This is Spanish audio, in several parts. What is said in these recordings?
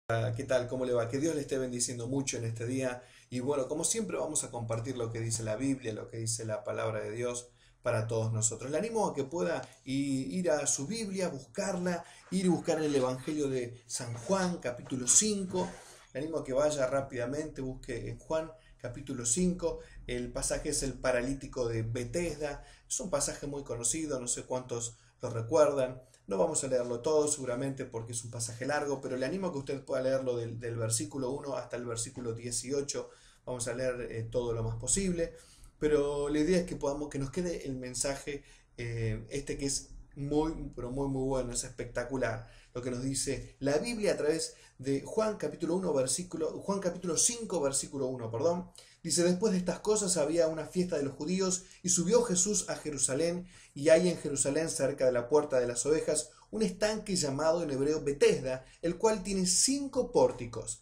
¿Qué tal? ¿Cómo le va? Que Dios le esté bendiciendo mucho en este día. Y bueno, como siempre vamos a compartir lo que dice la Biblia, lo que dice la palabra de Dios para todos nosotros. Le animo a que pueda ir a su Biblia, buscarla, ir a buscar el Evangelio de San Juan, capítulo 5. Le animo a que vaya rápidamente, busque en Juan, capítulo 5. El pasaje es el paralítico de Betesda. Es un pasaje muy conocido, no sé cuántos lo recuerdan. No vamos a leerlo todo seguramente porque es un pasaje largo, pero le animo a que usted pueda leerlo del versículo 1 hasta el versículo 18. Vamos a leer todo lo más posible, pero la idea es que podamos, que nos quede el mensaje este que es muy, pero muy, muy bueno, es espectacular. Lo que nos dice la Biblia a través de Juan capítulo 1, Juan capítulo 5, versículo 1, perdón. Dice, después de estas cosas había una fiesta de los judíos y subió Jesús a Jerusalén y hay en Jerusalén cerca de la puerta de las ovejas un estanque llamado en hebreo Betesda, el cual tiene 5 pórticos.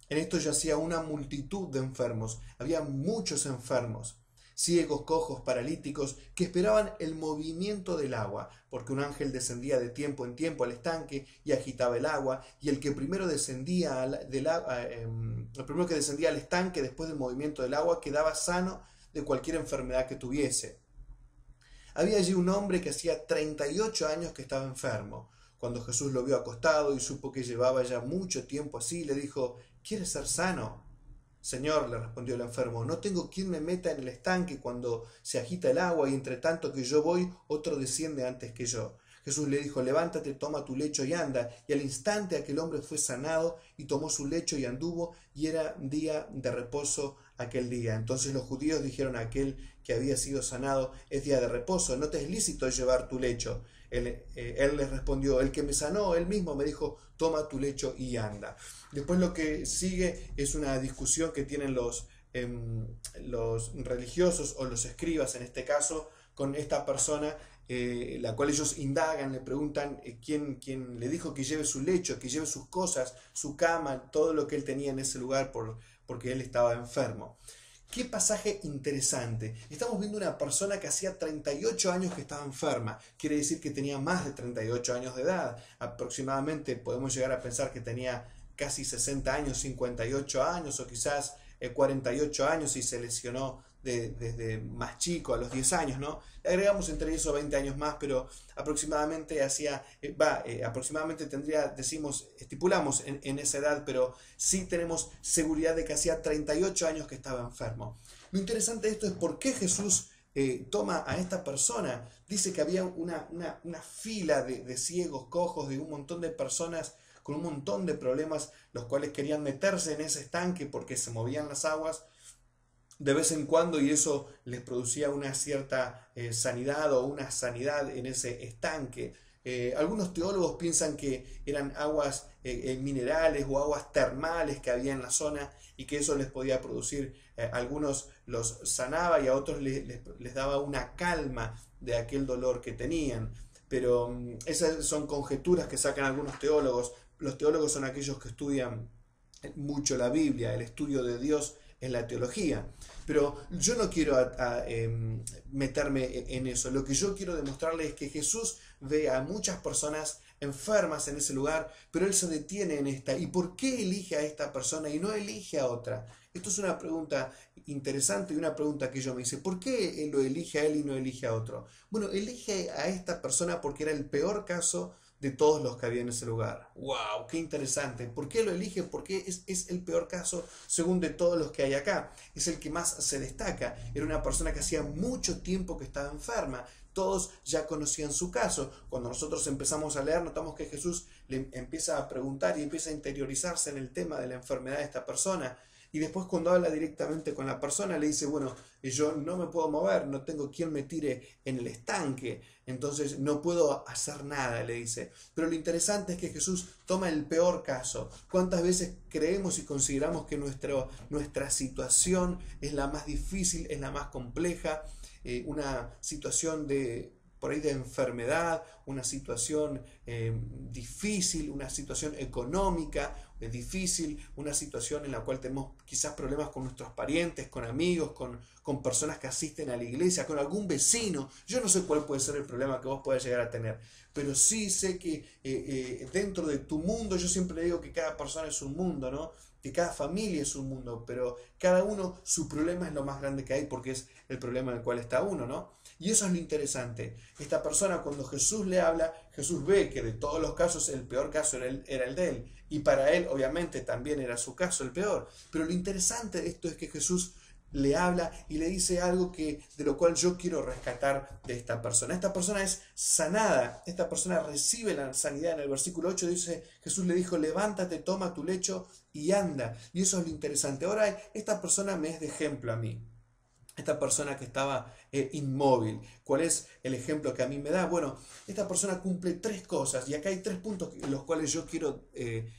En esto yacía una multitud de enfermos, había muchos enfermos, ciegos, cojos, paralíticos, que esperaban el movimiento del agua, porque un ángel descendía de tiempo en tiempo al estanque y agitaba el agua, y el que primero descendía el primero que descendía al estanque después del movimiento del agua quedaba sano de cualquier enfermedad que tuviese. Había allí un hombre que hacía 38 años que estaba enfermo. Cuando Jesús lo vio acostado y supo que llevaba ya mucho tiempo así, le dijo, ¿quieres ser sano? Señor, le respondió el enfermo, no tengo quien me meta en el estanque cuando se agita el agua y entre tanto que yo voy, otro desciende antes que yo. Jesús le dijo, levántate, toma tu lecho y anda. Y al instante aquel hombre fue sanado y tomó su lecho y anduvo, y era día de reposo aquel día. Entonces los judíos dijeron a aquel que había sido sanado, es día de reposo, no te es lícito llevar tu lecho. Él les respondió, el que me sanó, él mismo me dijo, toma tu lecho y anda. Después lo que sigue es una discusión que tienen los religiosos o los escribas en este caso con esta persona, la cual ellos indagan, le preguntan quién le dijo que lleve su lecho, que lleve sus cosas, su cama, todo lo que él tenía en ese lugar porque él estaba enfermo. Qué pasaje interesante. Estamos viendo una persona que hacía 38 años que estaba enferma. Quiere decir que tenía más de 38 años de edad. Aproximadamente podemos llegar a pensar que tenía casi 60 años, 58 años o quizás 48 años y se lesionó desde más chico, a los 10 años, ¿no? Le agregamos entre eso 20 años más, pero aproximadamente aproximadamente tendría, decimos, estipulamos en esa edad, pero sí tenemos seguridad de que hacía 38 años que estaba enfermo. Lo interesante de esto es por qué Jesús toma a esta persona. Dice que había una fila de ciegos, cojos, de un montón de personas con un montón de problemas, los cuales querían meterse en ese estanque porque se movían las aguas de vez en cuando y eso les producía una cierta sanidad o una sanidad en ese estanque. Algunos teólogos piensan que eran aguas minerales o aguas termales que había en la zona y que eso les podía producir, algunos los sanaba y a otros les daba una calma de aquel dolor que tenían. Pero esas son conjeturas que sacan algunos teólogos. Los teólogos son aquellos que estudian mucho la Biblia, el estudio de Dios en la teología. Pero yo no quiero meterme en eso. Lo que yo quiero demostrarles es que Jesús ve a muchas personas enfermas en ese lugar, pero Él se detiene en esta. ¿Y por qué elige a esta persona y no elige a otra? Esto es una pregunta interesante y una pregunta que yo me hice. ¿Por qué Él lo elige a él y no elige a otro? Bueno, elige a esta persona porque era el peor caso de todos los que había en ese lugar. ¡Wow! ¡Qué interesante! ¿Por qué lo elige? Porque es el peor caso según de todos los que hay acá. Es el que más se destaca. Era una persona que hacía mucho tiempo que estaba enferma. Todos ya conocían su caso. Cuando nosotros empezamos a leer, notamos que Jesús le empieza a preguntar y empieza a interiorizarse en el tema de la enfermedad de esta persona. Y después cuando habla directamente con la persona le dice, bueno, yo no me puedo mover, no tengo quien me tire en el estanque, entonces no puedo hacer nada, le dice. Pero lo interesante es que Jesús toma el peor caso. ¿Cuántas veces creemos y consideramos que nuestra situación es la más difícil, es la más compleja, una situación por ahí de enfermedad, una situación difícil, una situación económica, difícil, una situación en la cual tenemos quizás problemas con nuestros parientes, con amigos, con personas que asisten a la iglesia, con algún vecino. Yo no sé cuál puede ser el problema que vos puedas llegar a tener, pero sí sé que dentro de tu mundo, yo siempre digo que cada persona es un mundo, ¿no? Que cada familia es un mundo, pero cada uno, su problema es lo más grande que hay porque es el problema en el cual está uno, ¿no? Y eso es lo interesante. Esta persona, cuando Jesús le habla, Jesús ve que de todos los casos el peor caso era el de él. Y para él, obviamente, también era su caso el peor. Pero lo interesante de esto es que Jesús le habla y le dice algo de lo cual yo quiero rescatar de esta persona. Esta persona es sanada, esta persona recibe la sanidad. En el versículo 8 dice, Jesús le dijo, levántate, toma tu lecho y anda. Y eso es lo interesante. Ahora esta persona me es de ejemplo a mí. Esta persona que estaba inmóvil. ¿Cuál es el ejemplo que a mí me da? Bueno, esta persona cumple tres cosas y acá hay tres puntos en los cuales yo quiero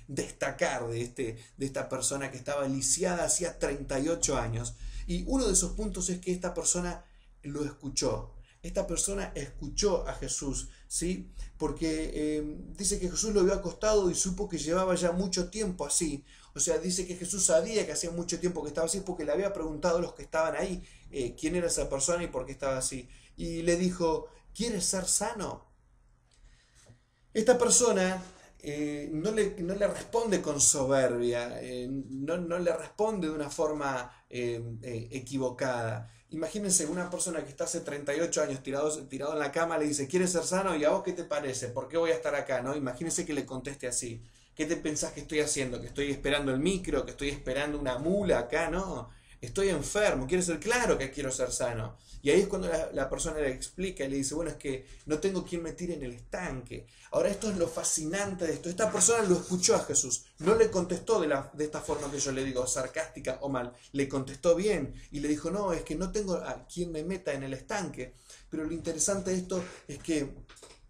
destacar de esta persona que estaba lisiada hacía 38 años. Y uno de esos puntos es que esta persona lo escuchó. Esta persona escuchó a Jesús, ¿sí? Porque dice que Jesús lo vio acostado y supo que llevaba ya mucho tiempo así. O sea, dice que Jesús sabía que hacía mucho tiempo que estaba así porque le había preguntado a los que estaban ahí quién era esa persona y por qué estaba así. Y le dijo, ¿quieres ser sano? Esta persona no le responde con soberbia, no le responde de una forma equivocada. Imagínense una persona que está hace 38 años tirado en la cama, le dice, ¿quieres ser sano? ¿Y a vos qué te parece? ¿Por qué voy a estar acá? ¿No? Imagínense que le conteste así. ¿Qué te pensás que estoy haciendo? ¿Que estoy esperando el micro? ¿Que estoy esperando una mula acá? No, estoy enfermo, quiero ser claro que quiero ser sano. Y ahí es cuando la persona le explica y le dice, bueno, es que no tengo quien me tire en el estanque. Ahora esto es lo fascinante de esto. Esta persona lo escuchó a Jesús, no le contestó de esta forma que yo le digo, sarcástica o mal, le contestó bien y le dijo, no, es que no tengo a quien me meta en el estanque. Pero lo interesante de esto es que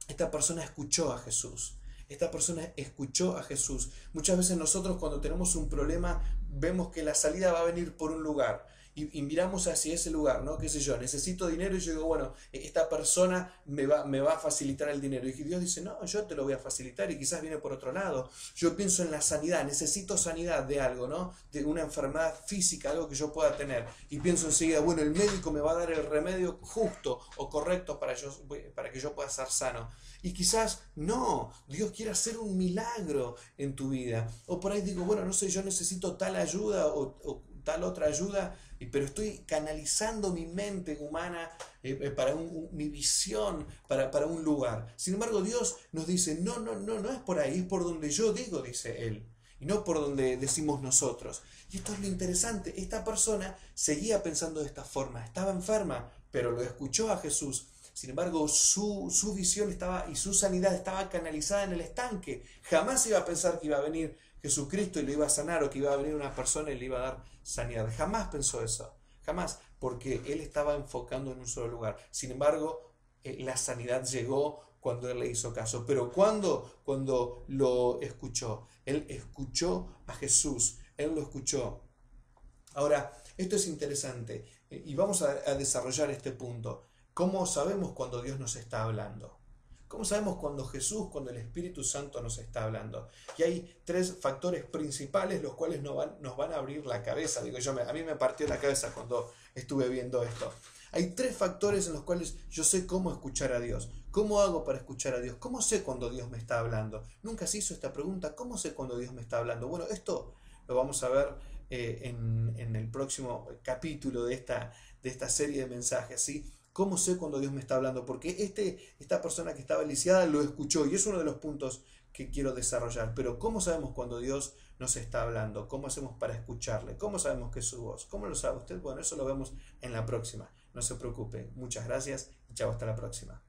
esta persona escuchó a Jesús. Esta persona escuchó a Jesús. Muchas veces nosotros cuando tenemos un problema vemos que la salida va a venir por un lugar y miramos hacia ese lugar, ¿no? ¿Qué sé yo? Necesito dinero y yo digo, bueno, esta persona me va a facilitar el dinero. Y Dios dice, no, yo te lo voy a facilitar y quizás viene por otro lado. Yo pienso en la sanidad, necesito sanidad de algo, ¿no? De una enfermedad física, algo que yo pueda tener. Y pienso enseguida, bueno, el médico me va a dar el remedio justo o correcto para que yo pueda ser sano. Y quizás no, Dios quiere hacer un milagro en tu vida. O por ahí digo, bueno, no sé, yo necesito tal ayuda o tal otra ayuda, pero estoy canalizando mi mente humana para mi visión, para un lugar. Sin embargo, Dios nos dice, no es por ahí, es por donde yo digo, dice Él, y no por donde decimos nosotros. Y esto es lo interesante, esta persona seguía pensando de esta forma, estaba enferma, pero lo escuchó a Jesús. Sin embargo, su visión y su sanidad estaba canalizada en el estanque. Jamás iba a pensar que iba a venir Jesucristo y lo iba a sanar o que iba a venir una persona y le iba a dar sanidad. Jamás pensó eso. Jamás. Porque él estaba enfocando en un solo lugar. Sin embargo, la sanidad llegó cuando él le hizo caso. Pero cuando lo escuchó. Él escuchó a Jesús. Él lo escuchó. Ahora, esto es interesante. Y vamos a desarrollar este punto. ¿Cómo sabemos cuando Dios nos está hablando? ¿Cómo sabemos cuando cuando el Espíritu Santo nos está hablando? Y hay tres factores principales los cuales nos van a abrir la cabeza. Digo yo, a mí me partió la cabeza cuando estuve viendo esto. Hay tres factores en los cuales yo sé cómo escuchar a Dios. ¿Cómo hago para escuchar a Dios? ¿Cómo sé cuando Dios me está hablando? Nunca se hizo esta pregunta. ¿Cómo sé cuando Dios me está hablando? Bueno, esto lo vamos a ver en el próximo capítulo de esta serie de mensajes, ¿sí? ¿Cómo sé cuando Dios me está hablando? Porque esta persona que estaba lisiada lo escuchó y es uno de los puntos que quiero desarrollar. Pero ¿cómo sabemos cuando Dios nos está hablando? ¿Cómo hacemos para escucharle? ¿Cómo sabemos que es su voz? ¿Cómo lo sabe usted? Bueno, eso lo vemos en la próxima. No se preocupe. Muchas gracias y chao, hasta la próxima.